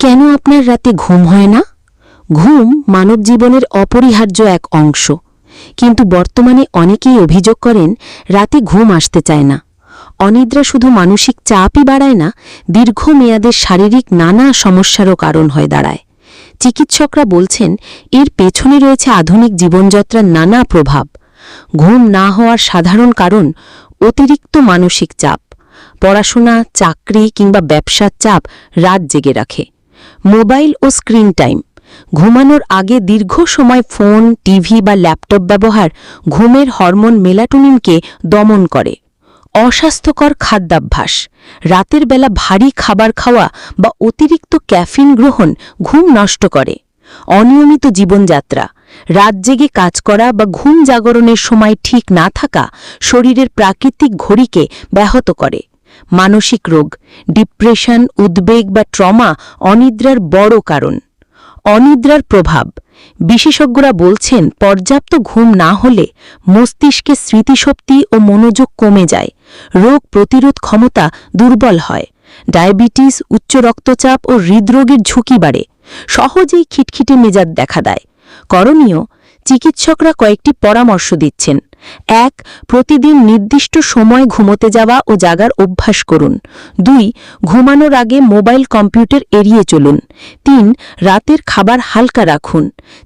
কেন আপনার রাতে ঘুম হয় না? ঘুম মানব জীবনের অপরিহার্য এক অংশ, কিন্তু বর্তমানে অনেকেই অভিযোগ করেন রাতে ঘুম আসতে চায় না। অনিদ্রা শুধু মানসিক চাপই বাড়ায় না, দীর্ঘমেয়াদের শারীরিক নানা সমস্যারও কারণ হয়ে দাঁড়ায়। চিকিৎসকরা বলছেন এর পেছনে রয়েছে আধুনিক জীবনযাত্রার নানা প্রভাব। ঘুম না হওয়ার সাধারণ কারণ অতিরিক্ত মানসিক চাপ, পড়াশোনা, চাকরি কিংবা ব্যবসার চাপ রাত জেগে রাখে। মোবাইল ও স্ক্রিন টাইম, ঘুমানোর আগে দীর্ঘ সময় ফোন, টিভি বা ল্যাপটপ ব্যবহার ঘুমের হরমোন মেলাটোনিনকে দমন করে। অস্বাস্থ্যকর খাদ্যাভ্যাস, রাতের বেলা ভারী খাবার খাওয়া বা অতিরিক্ত ক্যাফিন গ্রহণ ঘুম নষ্ট করে। অনিয়মিত জীবনযাত্রা, রাত জেগে কাজ করা বা ঘুম জাগরণের সময় ঠিক না থাকা শরীরের প্রাকৃতিক ঘড়িকে ব্যাহত করে। মানসিক রোগ, ডিপ্রেশন, উদ্বেগ বা ট্রমা অনিদ্রার বড় কারণ। অনিদ্রার প্রভাব, বিশেষজ্ঞরা বলছেন পর্যাপ্ত ঘুম না হলে মস্তিষ্কে স্মৃতিশক্তি ও মনোযোগ কমে যায়, রোগ প্রতিরোধ ক্ষমতা দুর্বল হয়, ডায়াবেটিস, উচ্চ রক্তচাপ ও হৃদরোগের ঝুঁকি বাড়ে, সহজেই খিটখিটে মেজাজ দেখা দেয়। করণীয়, চিকিৎসকরা কয়েকটি পরামর্শ দিচ্ছেন। ১. প্রতিদিন নির্দিষ্ট সময় ঘুমোতে যাওয়া ও জাগার অভ্যাস করুন। ২. ঘুমানোর আগে মোবাইল, কম্পিউটার এড়িয়ে চলুন। ৩. রাতের খাবার হালকা রাখুন।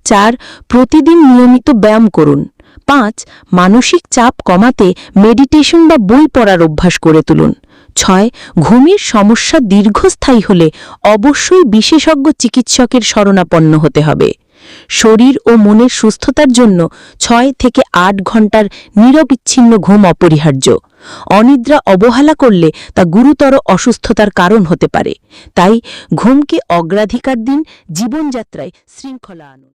৪. প্রতিদিন নিয়মিত ব্যায়াম করুন। ৫. মানসিক চাপ কমাতে মেডিটেশন বা বই পড়ার অভ্যাস করে তুলুন। ৬. ঘুমের সমস্যা দীর্ঘস্থায়ী হলে অবশ্যই বিশেষজ্ঞ চিকিৎসকের শরণাপন্ন হতে হবে। শরীর ও মনের সুস্থতার জন্য ৬ থেকে ৮ ঘণ্টার নিরবিচ্ছিন্ন ঘুম অপরিহার্য। অনিদ্রা অবহেলা করলে তা গুরুতর অসুস্থতার কারণ হতে পারে। তাই ঘুমকে অগ্রাধিকার দিন, জীবনযাত্রায় শৃঙ্খলা আনুন।